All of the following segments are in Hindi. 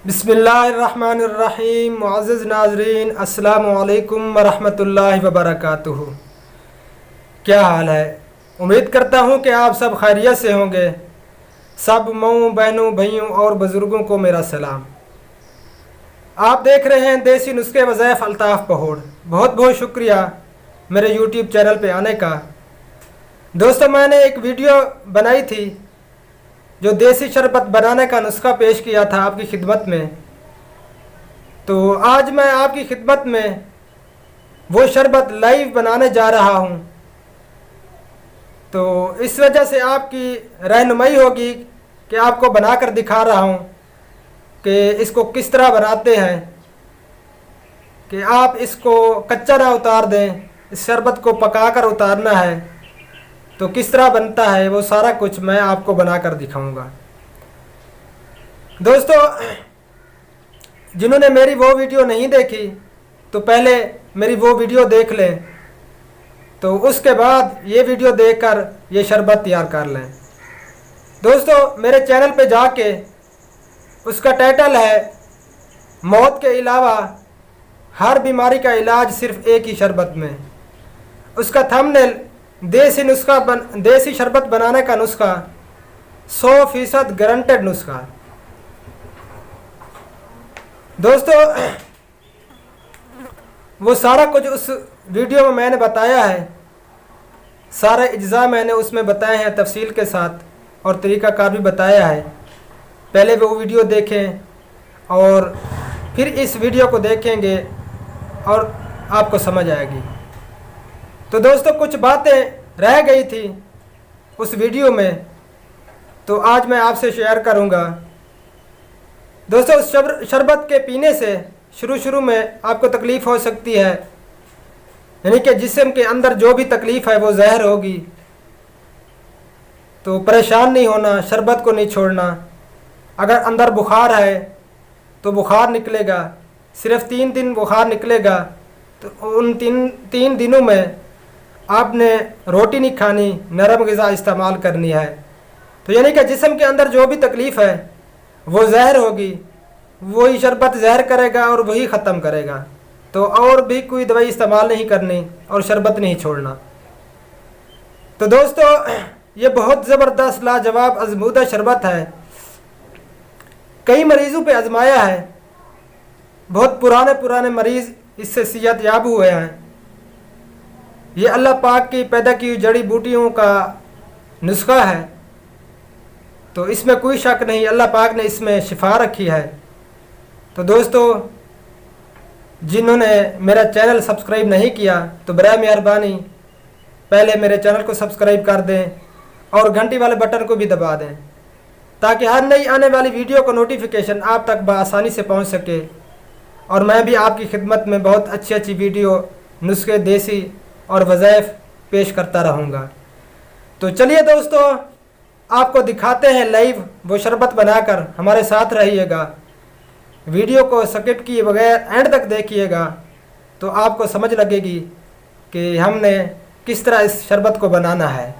बिस्मिल्लाहिर्रहमानिर्रहीम। मुअज़्ज़िज़ नाज़रीन, अस्सलामु अलैकुम वरहमतुल्लाहि वबरकातुहू। क्या हाल है? उम्मीद करता हूँ कि आप सब खैरियत से होंगे। सब माओं बहनों भाइयों और बुज़ुर्गों को मेरा सलाम। आप देख रहे हैं देसी नुस्खे वज़ैफ़ अल्ताफ़ पहोड़। बहुत बहुत शुक्रिया मेरे यूट्यूब चैनल पे आने का। दोस्तों, मैंने एक वीडियो बनाई थी जो देसी शरबत बनाने का नुस्खा पेश किया था आपकी खिदमत में। तो आज मैं आपकी खिदमत में वो शरबत लाइव बनाने जा रहा हूँ। तो इस वजह से आपकी रहनुमाई होगी कि आपको बनाकर दिखा रहा हूँ कि इसको किस तरह बनाते हैं, कि आप इसको कच्चा ना उतार दें। इस शरबत को पकाकर उतारना है तो किस तरह बनता है वो सारा कुछ मैं आपको बनाकर दिखाऊंगा। दोस्तों, जिन्होंने मेरी वो वीडियो नहीं देखी तो पहले मेरी वो वीडियो देख लें, तो उसके बाद ये वीडियो देखकर ये शरबत तैयार कर लें। दोस्तों, मेरे चैनल पे जाके उसका टाइटल है मौत के अलावा हर बीमारी का इलाज सिर्फ एक ही शरबत में। उसका थंबनेल देसी शरबत बनाने का नुस्खा 100% गारंटेड नुस्खा। दोस्तों, वो सारा कुछ उस वीडियो में मैंने बताया है। सारे इज्जा मैंने उसमें बताए हैं तफसील के साथ और तरीक़ाकार भी बताया है। पहले वो वीडियो देखें और फिर इस वीडियो को देखेंगे और आपको समझ आएगी। तो दोस्तों, कुछ बातें रह गई थी उस वीडियो में, तो आज मैं आपसे शेयर करूंगा। दोस्तों, शरबत के पीने से शुरू में आपको तकलीफ़ हो सकती है, यानी कि जिस्म के अंदर जो भी तकलीफ़ है वो जहर होगी। तो परेशान नहीं होना, शरबत को नहीं छोड़ना। अगर अंदर बुखार है तो बुखार निकलेगा, सिर्फ 3 दिन बुखार निकलेगा। तो उन तीन दिनों में आपने रोटी नहीं खानी, नरम ग़िज़ा इस्तेमाल करनी है। तो यानी कि जिस्म के अंदर जो भी तकलीफ़ है वो जहर होगी, वही शरबत जहर करेगा और वही ख़त्म करेगा। तो और भी कोई दवाई इस्तेमाल नहीं करनी और शरबत नहीं छोड़ना। तो दोस्तों, ये बहुत ज़बरदस्त लाजवाब आज़मूदा शरबत है। कई मरीज़ों पे आजमाया है, बहुत पुराने मरीज़ इससे सेहत याब हुए हैं। ये अल्लाह पाक की पैदा की हुई जड़ी बूटियों का नुस्खा है, तो इसमें कोई शक नहीं, अल्लाह पाक ने इसमें शिफा रखी है। तो दोस्तों, जिन्होंने मेरा चैनल सब्सक्राइब नहीं किया तो बराए मेहरबानी पहले मेरे चैनल को सब्सक्राइब कर दें और घंटी वाले बटन को भी दबा दें, ताकि हर नई आने वाली वीडियो को नोटिफिकेशन आप तक बआसानी से पहुंच सके। और मैं भी आपकी खिदमत में बहुत अच्छी वीडियो, नुस्खे, देसी और वज़ाइफ पेश करता रहूँगा। तो चलिए दोस्तों, आपको दिखाते हैं लाइव वो शरबत बनाकर। हमारे साथ रहिएगा, वीडियो को स्किप किए बगैर एंड तक देखिएगा, तो आपको समझ लगेगी कि हमने किस तरह इस शरबत को बनाना है।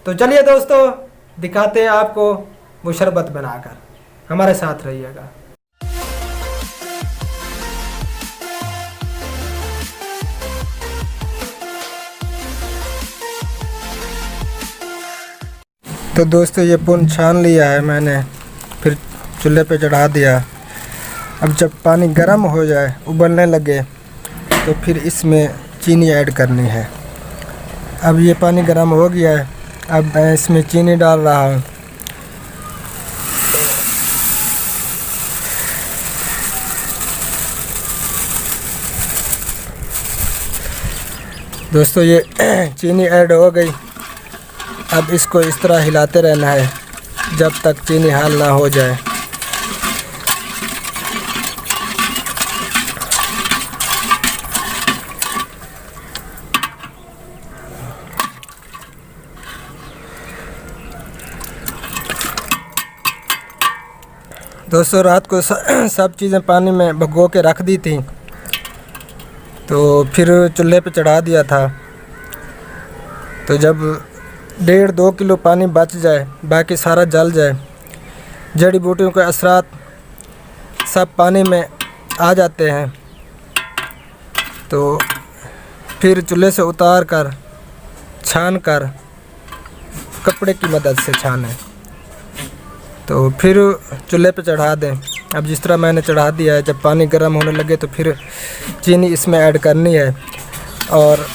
तो चलिए दोस्तों, दिखाते हैं आपको वो शरबत बनाकर। हमारे साथ रहिएगा। तो दोस्तों, ये पुन छान लिया है मैंने, फिर चूल्हे पे चढ़ा दिया। अब जब पानी गर्म हो जाए, उबलने लगे, तो फिर इसमें चीनी ऐड करनी है। अब ये पानी गर्म हो गया है, अब मैं इसमें चीनी डाल रहा हूँ। दोस्तों, ये चीनी ऐड हो गई। अब इसको इस तरह हिलाते रहना है जब तक चीनी हाल ना हो जाए। दोस्तों, रात को सब चीज़ें पानी में भिगो के रख दी थी, तो फिर चूल्हे पे चढ़ा दिया था। तो जब 1.5-2 किलो पानी बच जाए, बाकी सारा जल जाए, जड़ी बूटियों के असरात सब पानी में आ जाते हैं। तो फिर चूल्हे से उतार कर छान कर कपड़े की मदद से छानें। तो फिर चूल्हे पे चढ़ा दें। अब जिस तरह मैंने चढ़ा दिया है, जब पानी गर्म होने लगे तो फिर चीनी इसमें ऐड करनी है और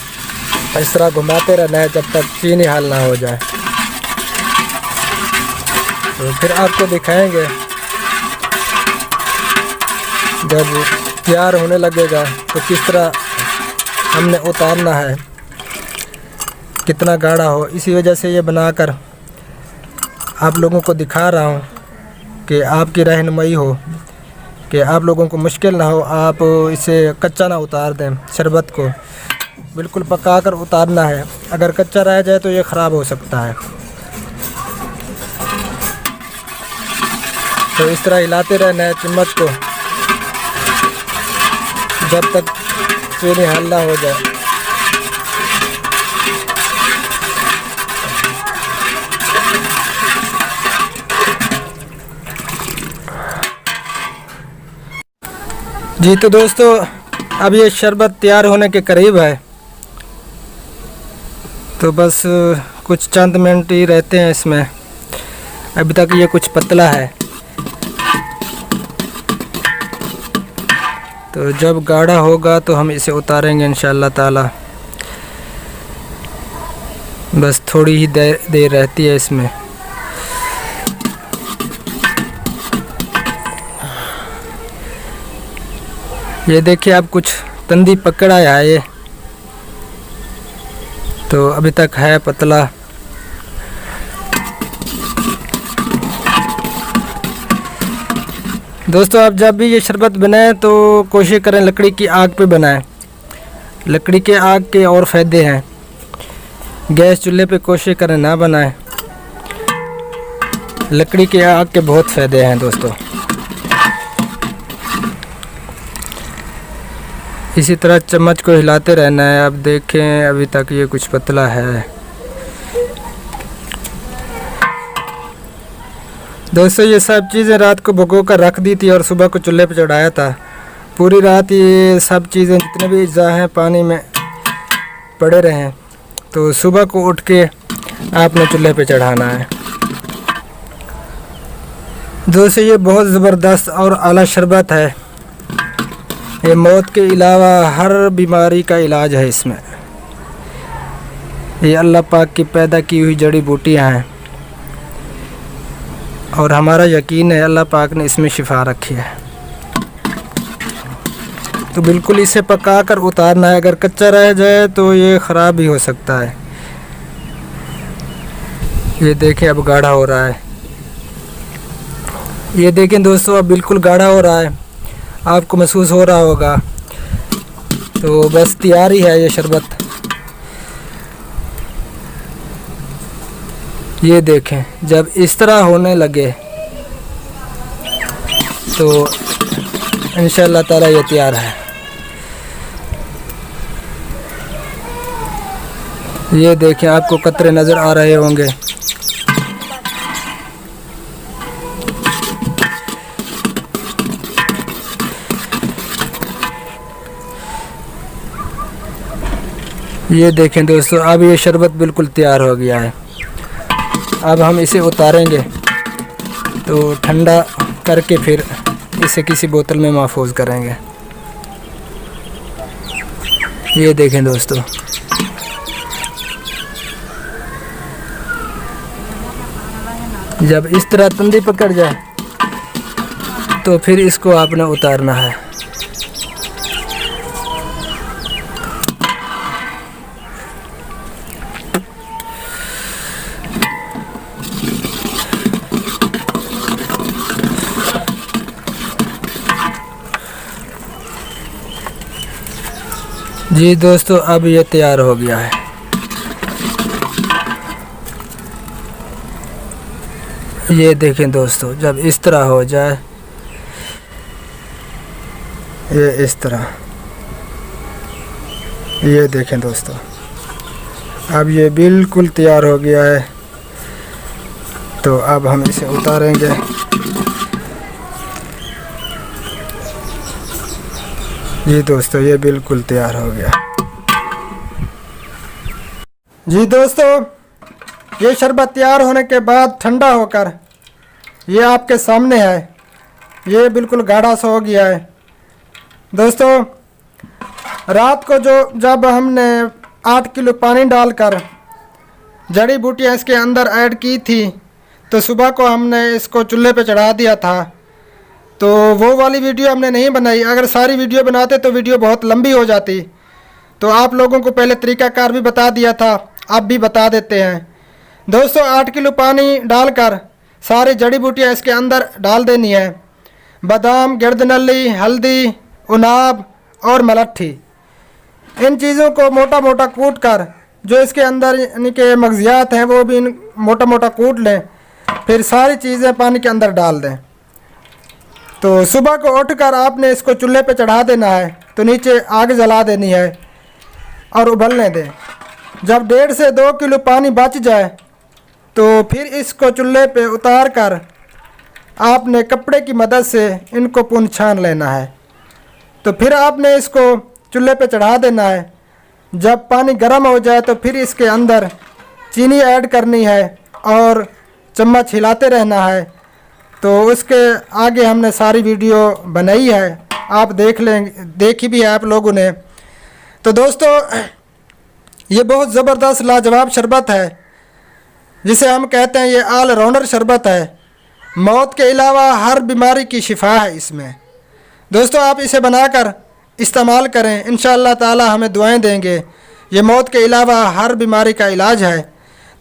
इस तरह घुमाते रहना है जब तक चीनी हाल ना हो जाए। तो फिर आपको दिखाएंगे जब तैयार होने लगेगा तो किस तरह हमने उतारना है, कितना गाढ़ा हो। इसी वजह से ये बनाकर आप लोगों को दिखा रहा हूँ कि आपकी रहनुमाई हो, कि आप लोगों को मुश्किल ना हो, आप इसे कच्चा ना उतार दें। शरबत को बिल्कुल पका कर उतारना है, अगर कच्चा रह जाए तो ये ख़राब हो सकता है। तो इस तरह हिलाते रहना है चम्मच को जब तक चीनी हल्ला हो जाए। जी तो दोस्तों, अब ये शरबत तैयार होने के करीब है। तो बस कुछ चंद मिनट ही रहते हैं इसमें। अभी तक ये कुछ पतला है। तो जब गाढ़ा होगा तो हम इसे उतारेंगे इंशाअल्लाह ताला। बस थोड़ी ही देर रहती है इसमें। ये देखिए, अब कुछ तंदी पकड़ आया है ये, तो अभी तक है पतला। दोस्तों, आप जब भी ये शरबत बनाएं तो कोशिश करें लकड़ी की आग पे बनाएं। लकड़ी के आग के और फ़ायदे हैं। गैस चूल्हे पे कोशिश करें ना बनाएं। लकड़ी के आग के बहुत फ़ायदे हैं दोस्तों। इसी तरह चम्मच को हिलाते रहना है। अब देखें, अभी तक ये कुछ पतला है। दोस्तों, ये सब चीज़ें रात को भिगो कर रख दी थी और सुबह को चूल्हे पे चढ़ाया था। पूरी रात ये सब चीज़ें जितने भी अज्जा हैं पानी में पड़े रहें। तो सुबह को उठ के आपने चूल्हे पे चढ़ाना है। दोस्तों, ये बहुत ज़बरदस्त और आला शरबत है। ये मौत के अलावा हर बीमारी का इलाज है इसमें। ये अल्लाह पाक की पैदा की हुई जड़ी बूटियाँ हैं और हमारा यकीन है अल्लाह पाक ने इसमें शिफा रखी है। तो बिल्कुल इसे पका कर उतारना है। अगर कच्चा रह जाए तो ये ख़राब भी हो सकता है। ये देखें, अब गाढ़ा हो रहा है। ये देखें दोस्तों, अब बिल्कुल गाढ़ा हो रहा है। आपको महसूस हो रहा होगा। तो बस तैयार ही है ये शरबत। ये देखें, जब इस तरह होने लगे तो इंशाअल्लाह ताला ये तैयार है। ये देखें, आपको कतरे नज़र आ रहे होंगे। ये देखें दोस्तों, अब ये शरबत बिल्कुल तैयार हो गया है। अब हम इसे उतारेंगे तो ठंडा करके फिर इसे किसी बोतल में महफूज करेंगे। ये देखें दोस्तों, जब इस तरह तंदी पकड़ जाए तो फिर इसको आपने उतारना है। जी दोस्तों, अब ये तैयार हो गया है। ये देखें दोस्तों, जब इस तरह हो जाए, ये इस तरह, ये देखें दोस्तों, अब ये बिल्कुल तैयार हो गया है। तो अब हम इसे उतारेंगे। जी दोस्तों, ये बिल्कुल तैयार हो गया। जी दोस्तों, ये शरबत तैयार होने के बाद ठंडा होकर ये आपके सामने है। ये बिल्कुल गाढ़ा सा हो गया है। दोस्तों, रात को जब हमने 8 किलो पानी डालकर जड़ी बूटियाँ इसके अंदर ऐड की थी, तो सुबह को हमने इसको चूल्हे पे चढ़ा दिया था। तो वो वाली वीडियो हमने नहीं बनाई। अगर सारी वीडियो बनाते तो वीडियो बहुत लंबी हो जाती। तो आप लोगों को पहले तरीक़ाकार भी बता दिया था, अब भी बता देते हैं। दोस्तों, 8 किलो पानी डालकर सारी जड़ी बूटियाँ इसके अंदर डाल देनी है। बादाम, गिरदनली, हल्दी, उनाब और मलट्ठी, इन चीज़ों को मोटा मोटा कूट कर, जो इसके अंदर यानी कि मगज़ियात हैं वो भी मोटा मोटा कूट लें। फिर सारी चीज़ें पानी के अंदर डाल दें। तो सुबह को उठकर आपने इसको चूल्हे पे चढ़ा देना है। तो नीचे आग जला देनी है और उबलने दें। जब 1.5 से 2 किलो पानी बच जाए तो फिर इसको चूल्हे पे उतार कर आपने कपड़े की मदद से इनको पुन छान लेना है। तो फिर आपने इसको चूल्हे पे चढ़ा देना है। जब पानी गर्म हो जाए तो फिर इसके अंदर चीनी ऐड करनी है और चम्मच हिलाते रहना है। तो उसके आगे हमने सारी वीडियो बनाई है, आप देखी भी है आप लोगों ने। तो दोस्तों, ये बहुत ज़बरदस्त लाजवाब शरबत है, जिसे हम कहते हैं ये ऑल राउंडर शरबत है। मौत के अलावा हर बीमारी की शिफा है इसमें। दोस्तों, आप इसे बनाकर इस्तेमाल करें, इंशाअल्लाह ताला हमें दुआएं देंगे। ये मौत के अलावा हर बीमारी का इलाज है।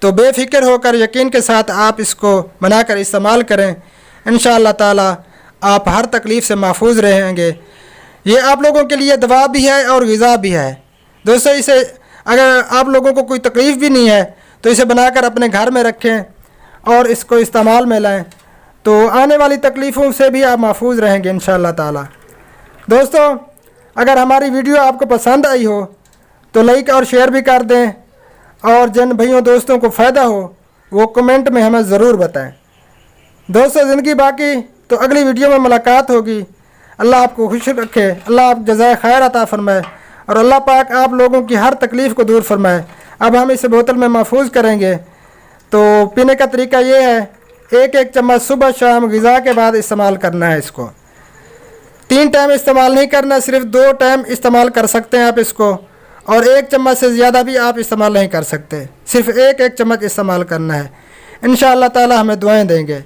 तो बेफिक्र होकर यकीन के साथ आप इसको बनाकर इस्तेमाल करें। इंशाअल्लाह ताला आप हर तकलीफ़ से महफूज रहेंगे। ये आप लोगों के लिए दवा भी है और ग़िज़ा भी है। दोस्तों, इसे अगर आप लोगों को कोई तकलीफ़ भी नहीं है तो इसे बनाकर अपने घर में रखें और इसको इस्तेमाल में लाएं, तो आने वाली तकलीफ़ों से भी आप महफूज रहेंगे इंशाअल्लाह ताला। दोस्तों, अगर हमारी वीडियो आपको पसंद आई हो तो लाइक और शेयर भी कर दें, और जिन भाइयों दोस्तों को फ़ायदा हो वो कमेंट में हमें ज़रूर बताएं। दोस्तों, ज़िंदगी बाकी, तो अगली वीडियो में मुलाकात होगी। अल्लाह आपको खुश रखे, अल्लाह आप जज़ाए खैर अता फरमाए और अल्लाह पाक आप लोगों की हर तकलीफ़ को दूर फरमाए। अब हम इसे बोतल में महफूज करेंगे। तो पीने का तरीका ये है, 1-1 चम्मच सुबह शाम ग़िज़ा के बाद इस्तेमाल करना है। इसको 3 टाइम इस्तेमाल नहीं करना, सिर्फ 2 टाइम इस्तेमाल कर सकते हैं आप इसको। और 1 चम्मच से ज़्यादा भी आप इस्तेमाल नहीं कर सकते, सिर्फ 1-1 चम्मच इस्तेमाल करना है। इंशाअल्लाह ताला हमें दुआएं देंगे।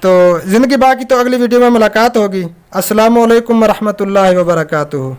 तो ज़िंदगी बाकी, तो अगली वीडियो में मुलाकात होगी। अस्सलामु अलैकुम व रहमतुल्लाहि व बरकातुहू।